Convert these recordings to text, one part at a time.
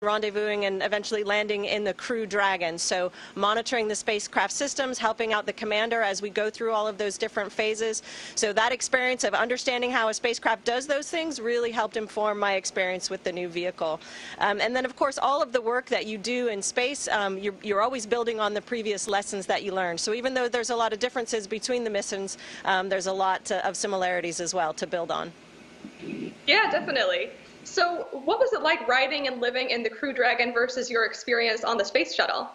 rendezvousing and eventually landing in the Crew Dragon. So monitoring the spacecraft systems, helping out the commander as we go through all of those different phases. So that experience of understanding how a spacecraft does those things really helped inform my experience with the new vehicle. And then, of course, all of the work that you do in space, you're always building on the previous lessons that you learned. So even though there's a lot of differences between the missions, there's a lot of similarities as well to build on. Yeah, definitely. So what was it like riding and living in the Crew Dragon versus your experience on the space shuttle?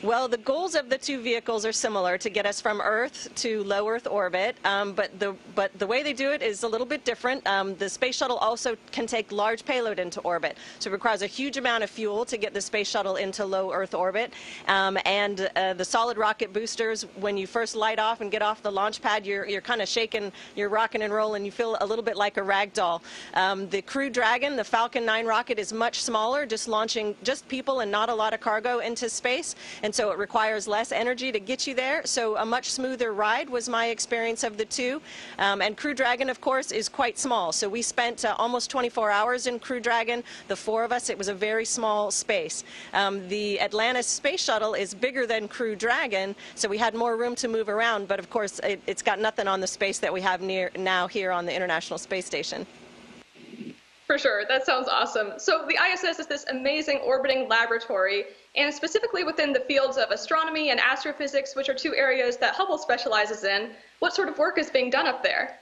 Well, the goals of the two vehicles are similar, to get us from Earth to low Earth orbit, but the way they do it is a little bit different. The space shuttle also can take large payload into orbit, so it requires a huge amount of fuel to get the space shuttle into low Earth orbit. And the solid rocket boosters, when you first light off and get off the launch pad, you're kind of shaking, you're rocking and rolling, you feel a little bit like a rag doll. The Crew Dragon, the Falcon 9 rocket, is much smaller, just launching just people and not a lot of cargo into space. And so it requires less energy to get you there. So a much smoother ride was my experience of the two. And Crew Dragon, of course, is quite small. So we spent almost 24 hours in Crew Dragon. The four of us, it was a very small space. The Atlantis space shuttle is bigger than Crew Dragon, so we had more room to move around. But of course, it's got nothing on the space that we have now here on the International Space Station. For sure, that sounds awesome. So the ISS is this amazing orbiting laboratory, and specifically within the fields of astronomy and astrophysics, which are two areas that Hubble specializes in. What sort of work is being done up there?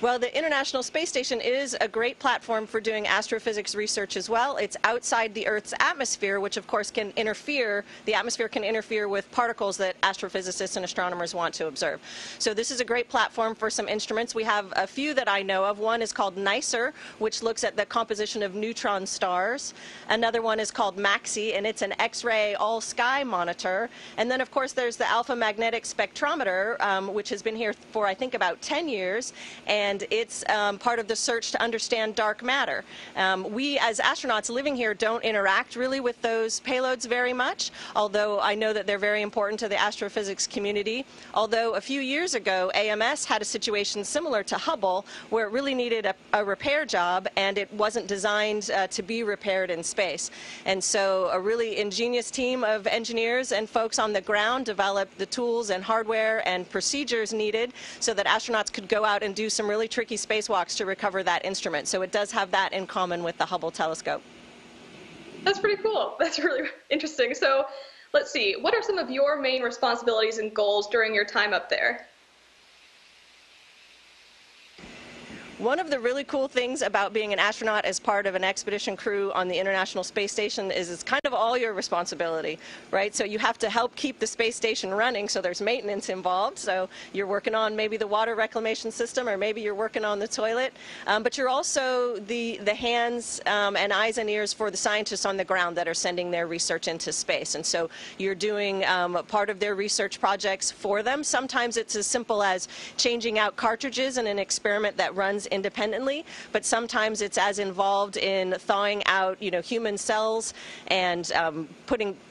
Well, the International Space Station is a great platform for doing astrophysics research as well. It's outside the Earth's atmosphere, which of course can interfere, the atmosphere can interfere with particles that astrophysicists and astronomers want to observe. So this is a great platform for some instruments. We have a few that I know of. One is called NICER, which looks at the composition of neutron stars. Another one is called MAXI, and it's an X-ray all-sky monitor. And then, of course, there's the Alpha Magnetic Spectrometer, which has been here for, I think, about 10 years. And it's part of the search to understand dark matter. We, as astronauts living here, don't interact really with those payloads very much, although I know that they're very important to the astrophysics community. Although a few years ago, AMS had a situation similar to Hubble, where it really needed a repair job, and it wasn't designed to be repaired in space. And so a really ingenious team of engineers and folks on the ground developed the tools and hardware and procedures needed so that astronauts could go out and do some really tricky spacewalks to recover that instrument. So it does have that in common with the Hubble telescope. That's pretty cool. That's really interesting. So let's see, what are some of your main responsibilities and goals during your time up there? One of the really cool things about being an astronaut as part of an expedition crew on the International Space Station is it's kind of all your responsibility, right? So you have to help keep the space station running, so there's maintenance involved. So you're working on maybe the water reclamation system, or maybe you're working on the toilet. But you're also the hands and eyes and ears for the scientists on the ground that are sending their research into space. And so you're doing part of their research projects for them. Sometimes it's as simple as changing out cartridges in an experiment that runs independently, but sometimes it's as involved in thawing out, human cells and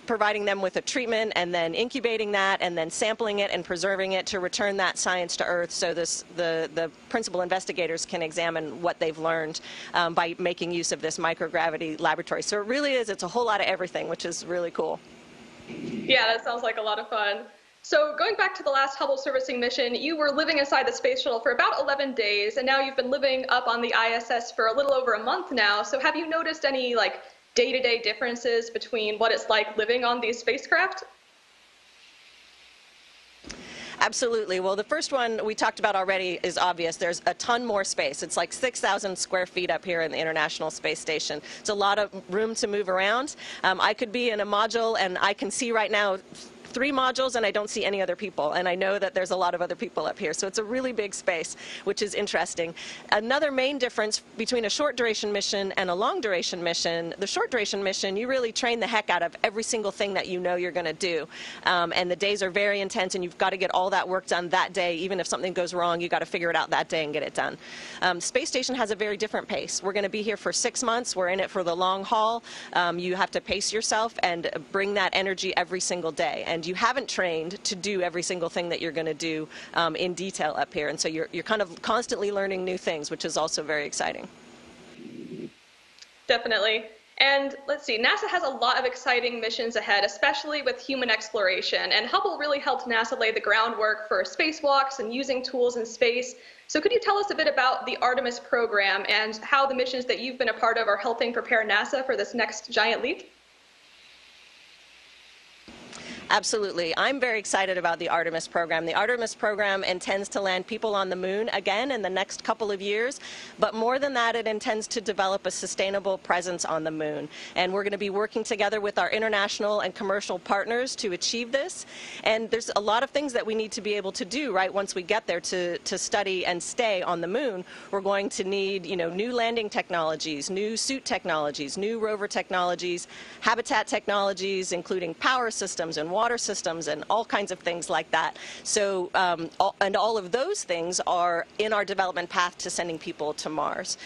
providing them with a treatment, and then incubating that, and then sampling it and preserving it to return that science to Earth, so the principal investigators can examine what they've learned by making use of this microgravity laboratory. So it really is, it's a whole lot of everything, which is really cool. Yeah, that sounds like a lot of fun. So going back to the last Hubble servicing mission, you were living inside the space shuttle for about 11 days, and now you've been living up on the ISS for a little over a month now. So have you noticed any day-to-day differences between what it's like living on these spacecraft? Absolutely. Well, the first one we talked about already is obvious. There's a ton more space. It's like 6,000 square feet up here in the International Space Station. It's a lot of room to move around. I could be in a module, and I can see right now 3 modules, and I don't see any other people, and I know that there's a lot of other people up here, so it's a really big space, which is interesting. Another main difference between a short duration mission and a long duration mission, the short duration mission, you really train the heck out of every single thing that you know you're going to do, and the days are very intense, and you've got to get all that work done that day. Even if something goes wrong, you've got to figure it out that day and get it done. Space Station has a very different pace. We're going to be here for 6 months. We're in it for the long haul. You have to pace yourself and bring that energy every single day. and you haven't trained to do every single thing that you're going to do in detail up here. And so you're kind of constantly learning new things, which is also very exciting. Definitely. And let's see, NASA has a lot of exciting missions ahead, especially with human exploration. And Hubble really helped NASA lay the groundwork for spacewalks and using tools in space. So could you tell us a bit about the Artemis program and how the missions that you've been a part of are helping prepare NASA for this next giant leap? Absolutely. I'm very excited about the Artemis program. The Artemis program intends to land people on the moon again in the next couple of years, but more than that, it intends to develop a sustainable presence on the moon. And we're going to be working together with our international and commercial partners to achieve this. And there's a lot of things that we need to be able to do, right, once we get there to study and stay on the moon. We're going to need, new landing technologies, new suit technologies, new rover technologies, habitat technologies, including power systems and water systems and all kinds of things like that. So, all of those things are in our development path to sending people to Mars,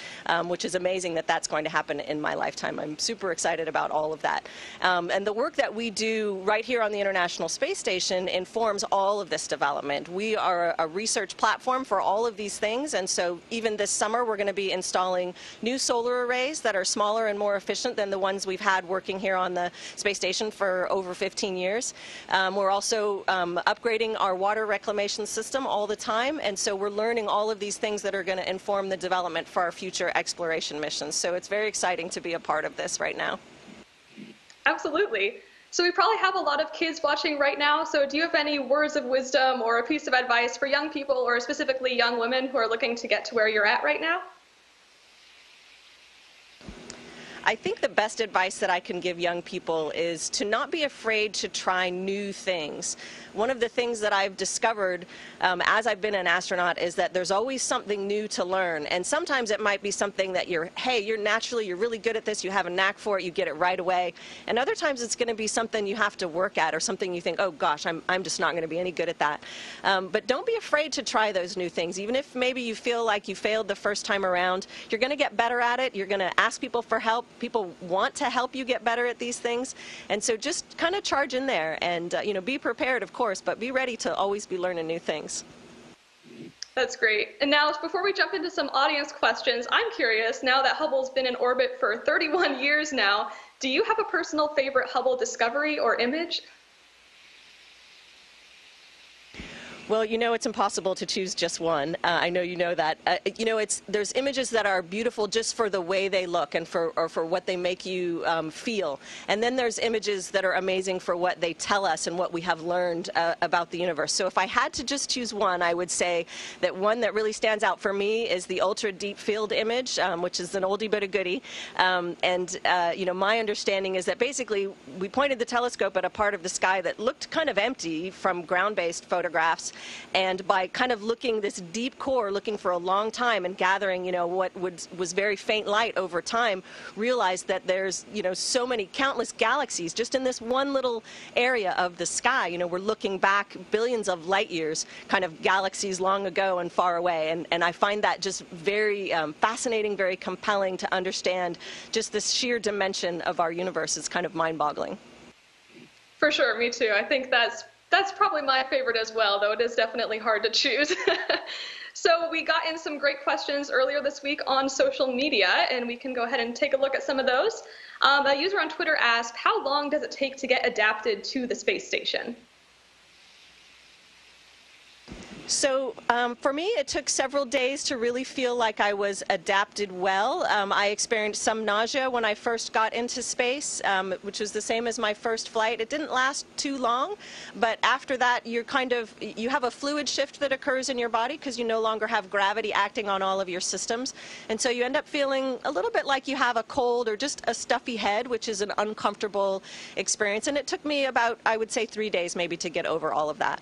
which is amazing that that's going to happen in my lifetime. I'm super excited about all of that. And the work that we do right here on the International Space Station informs all of this development. We are a research platform for all of these things, and so even this summer we're going to be installing new solar arrays that are smaller and more efficient than the ones we've had working here on the space station for over 15 years. We're also upgrading our water reclamation system all the time, and so we're learning all of these things that are going to inform the development for our future exploration missions. So it's very exciting to be a part of this right now. Absolutely. So we probably have a lot of kids watching right now, so do you have any words of wisdom or a piece of advice for young people, or specifically young women who are looking to get to where you're at right now? I think the best advice that I can give young people is to not be afraid to try new things. One of the things that I've discovered as I've been an astronaut is that there's always something new to learn. And sometimes it might be something that you're really good at this, you have a knack for it, you get it right away. And other times it's going to be something you have to work at, or something you think, oh gosh, I'm just not going to be any good at that. But don't be afraid to try those new things. Even if maybe you feel like you failed the first time around, you're going to get better at it. You're going to ask people for help. People want to help you get better at these things. And so just kind of charge in there and, be prepared, of course, but be ready to always be learning new things. That's great. And now, before we jump into some audience questions, I'm curious, now that Hubble's been in orbit for 31 years now, do you have a personal favorite Hubble discovery or image? Well, it's impossible to choose just one. I know you know that. There's images that are beautiful just for the way they look and for what they make you feel. And then there's images that are amazing for what they tell us and what we have learned about the universe. So if I had to just choose one, I would say that one that really stands out for me is the ultra deep field image, which is an oldie but a goodie. My understanding is that basically we pointed the telescope at a part of the sky that looked kind of empty from ground-based photographs. And by kind of looking this deep core, looking for a long time and gathering, what was very faint light over time, realized that there's, so many countless galaxies just in this one little area of the sky. We're looking back billions of light years, kind of galaxies long ago and far away. And I find that just very fascinating, very compelling to understand just this sheer dimension of our universe. Is kind of mind-boggling. For sure, me too. I think that's probably my favorite as well, though it is definitely hard to choose. So we got in some great questions earlier this week on social media, and we can go ahead and take a look at some of those. A user on Twitter asked, how long does it take to get adapted to the space station? So for me, it took several days to really feel like I was adapted well. I experienced some nausea when I first got into space, which was the same as my first flight. It didn't last too long, but after that, you have a fluid shift that occurs in your body because you no longer have gravity acting on all of your systems. And so you end up feeling a little bit like you have a cold or just a stuffy head, which is an uncomfortable experience. And it took me about, I would say, 3 days maybe to get over all of that.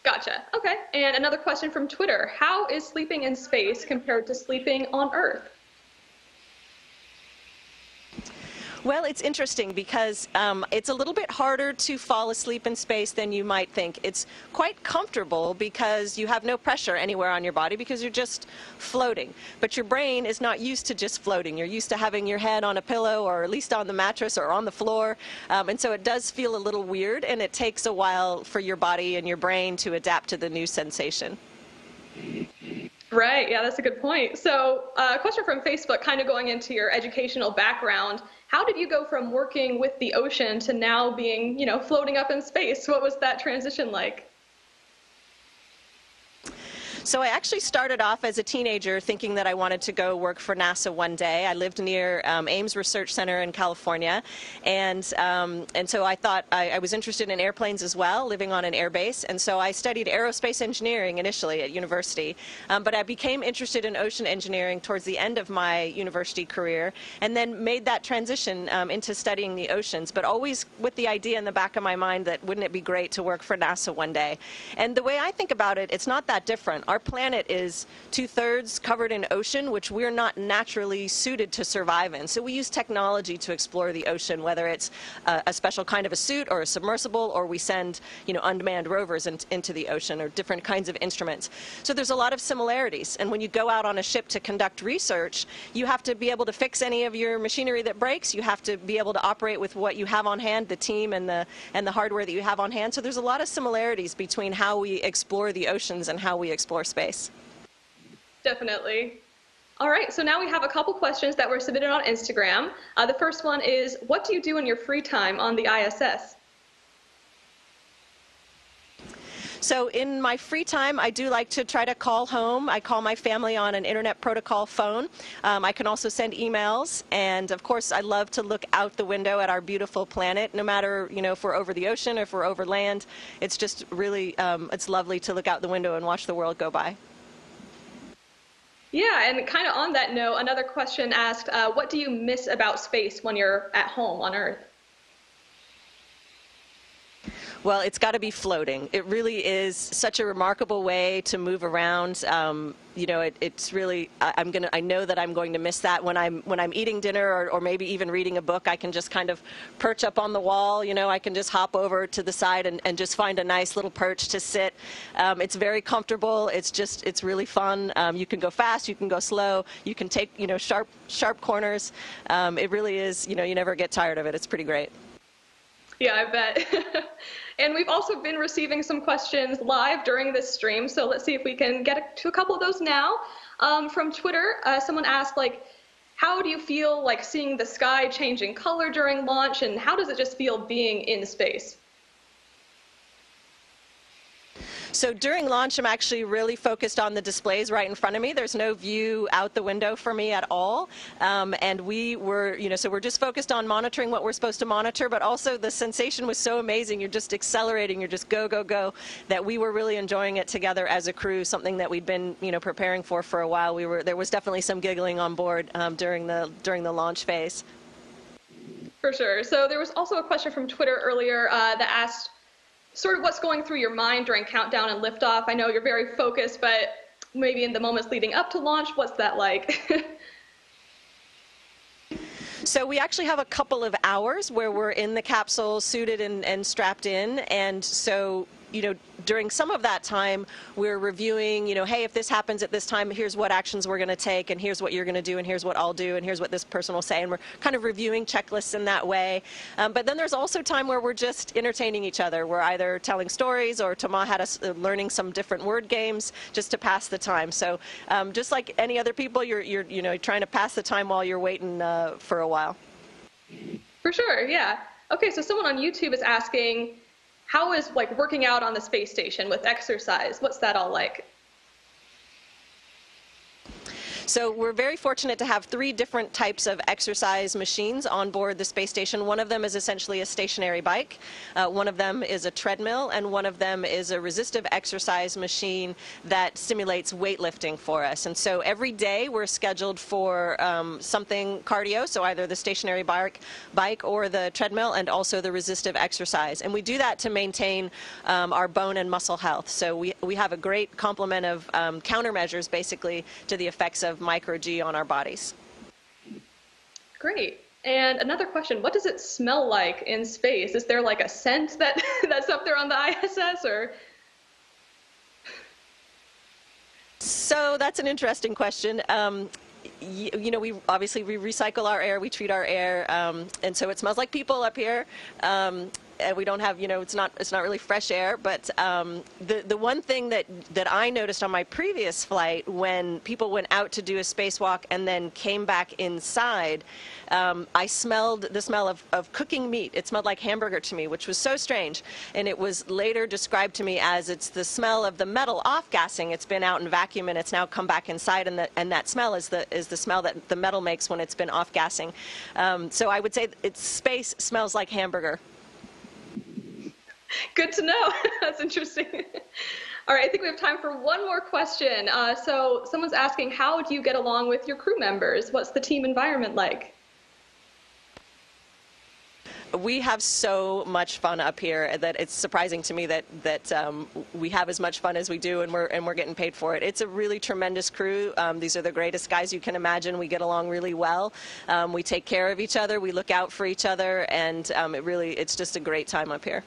Gotcha. Okay. And another question from Twitter. How is sleeping in space compared to sleeping on Earth? Well, it's interesting because it's a little bit harder to fall asleep in space than you might think. It's quite comfortable because you have no pressure anywhere on your body because you're just floating. But your brain is not used to just floating. You're used to having your head on a pillow or at least on the mattress or on the floor. And so it does feel a little weird, and it takes a while for your body and your brain to adapt to the new sensation. Right, yeah, that's a good point. So a question from Facebook, kind of going into your educational background. How did you go from working with the ocean to now being, floating up in space? What was that transition like? So I actually started off as a teenager thinking that I wanted to go work for NASA one day. I lived near Ames Research Center in California, and so I thought I was interested in airplanes as well, living on an air base, and so I studied aerospace engineering initially at university, but I became interested in ocean engineering towards the end of my university career, and then made that transition into studying the oceans, but always with the idea in the back of my mind that wouldn't it be great to work for NASA one day. And the way I think about it, it's not that different. Our planet is 2/3 covered in ocean, which we're not naturally suited to survive in. So we use technology to explore the ocean, whether it's a special kind of a suit or a submersible, or we send, unmanned rovers into the ocean, or different kinds of instruments. So there's a lot of similarities. And when you go out on a ship to conduct research, you have to be able to fix any of your machinery that breaks. You have to be able to operate with what you have on hand, the team and the hardware that you have on hand. So there's a lot of similarities between how we explore the oceans and how we explore space. Definitely. All right, so now we have a couple questions that were submitted on Instagram. The first one is, what do you do in your free time on the ISS? So in my free time, I do like to try to call home. I call my family on an internet protocol phone. I can also send emails. And of course, I love to look out the window at our beautiful planet, no matter, if we're over the ocean or if we're over land. It's just really, it's lovely to look out the window and watch the world go by. Yeah, and kind of on that note, another question asked, what do you miss about space when you're at home on Earth? Well, it's got to be floating. It really is such a remarkable way to move around. It's really, I know that I'm going to miss that when I'm eating dinner or maybe even reading a book. I can just kind of perch up on the wall. I can just hop over to the side and just find a nice little perch to sit. It's very comfortable. It's really fun. You can go fast. You can go slow. You can take, sharp corners. It really is, you never get tired of it. It's pretty great. Yeah, I bet. And we've also been receiving some questions live during this stream, so let's see if we can get to a couple of those now. From Twitter, someone asked, how do you feel seeing the sky changing color during launch, and how does it just feel being in space? So during launch, I'm actually really focused on the displays right in front of me. There's no view out the window for me at all. And we were, so we're just focused on monitoring what we're supposed to monitor, but also the sensation was so amazing. You're just accelerating, you're just go, go, go, that we were really enjoying it together as a crew, something that we'd been, preparing for a while. There was definitely some giggling on board during the launch phase. For sure. So there was also a question from Twitter earlier that asked, sort of what's going through your mind during countdown and liftoff. I know you're very focused, but maybe in the moments leading up to launch, what's that like? So we actually have a couple of hours where we're in the capsule, suited and strapped in, and so during some of that time, we're reviewing, hey, if this happens at this time, here's what actions we're going to take, and here's what you're going to do, and here's what I'll do, and here's what this person will say, and we're kind of reviewing checklists in that way. But then there's also time where we're just entertaining each other. We're either telling stories, or Thomas had us learning some different word games just to pass the time. So just like any other people, you're trying to pass the time while you're waiting for a while. For sure, yeah. Okay, so someone on YouTube is asking, how is working out on the space station with exercise? What's that all like? So we're very fortunate to have 3 different types of exercise machines on board the space station. One of them is essentially a stationary bike. One of them is a treadmill, and one of them is a resistive exercise machine that simulates weightlifting for us. And so every day we're scheduled for something cardio, so either the stationary bike or the treadmill, and also the resistive exercise. And we do that to maintain our bone and muscle health. So we have a great complement of countermeasures, basically, to the effects of micro-G on our bodies. Great. And another question, what does it smell like in space? Is there like a scent that that's up there on the ISS, or? So that's an interesting question. You know, we obviously we recycle our air, we treat our air, and so it smells like people up here. And we don't have, you know, it's not really fresh air. But the one thing that I noticed on my previous flight, when people went out to do a spacewalk and then came back inside, I smelled the smell of cooking meat. It smelled like hamburger to me, which was so strange. And it was later described to me as it's the smell of the metal off-gassing. It's been out in vacuum and it's now come back inside, and that smell is the smell that the metal makes when it's been off-gassing. So I would say space smells like hamburger. Good to know. That's interesting. All right, I think we have time for one more question. So someone's asking, how do you get along with your crew members? What's the team environment like? We have so much fun up here that it's surprising to me that we have as much fun as we do, and we're getting paid for it. It's a really tremendous crew. These are the greatest guys you can imagine. We get along really well. We take care of each other. We look out for each other, and it's just a great time up here.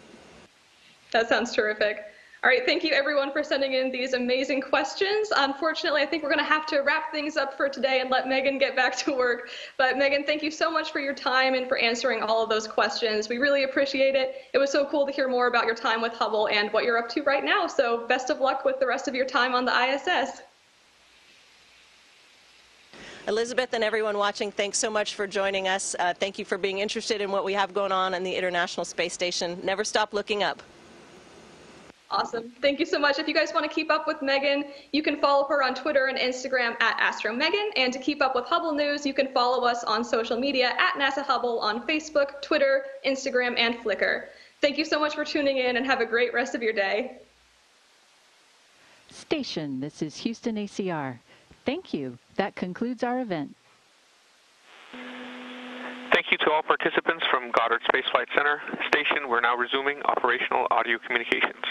That sounds terrific. All right, thank you everyone for sending in these amazing questions. Unfortunately, I think we're going to have to wrap things up for today and let Megan get back to work. But Megan, thank you so much for your time and for answering all of those questions. We really appreciate it. It was so cool to hear more about your time with Hubble and what you're up to right now. So best of luck with the rest of your time on the ISS. Elizabeth and everyone watching, thanks so much for joining us. Thank you for being interested in what we have going on the International Space Station. Never stop looking up. Awesome. Thank you so much. If you guys want to keep up with Megan, you can follow her on Twitter and Instagram at AstroMegan. And to keep up with Hubble news, you can follow us on social media at NASA Hubble on Facebook, Twitter, Instagram, and Flickr. Thank you so much for tuning in, and have a great rest of your day. Station, this is Houston ACR. Thank you. That concludes our event. Thank you to all participants from Goddard Space Flight Center. Station, we're now resuming operational audio communications.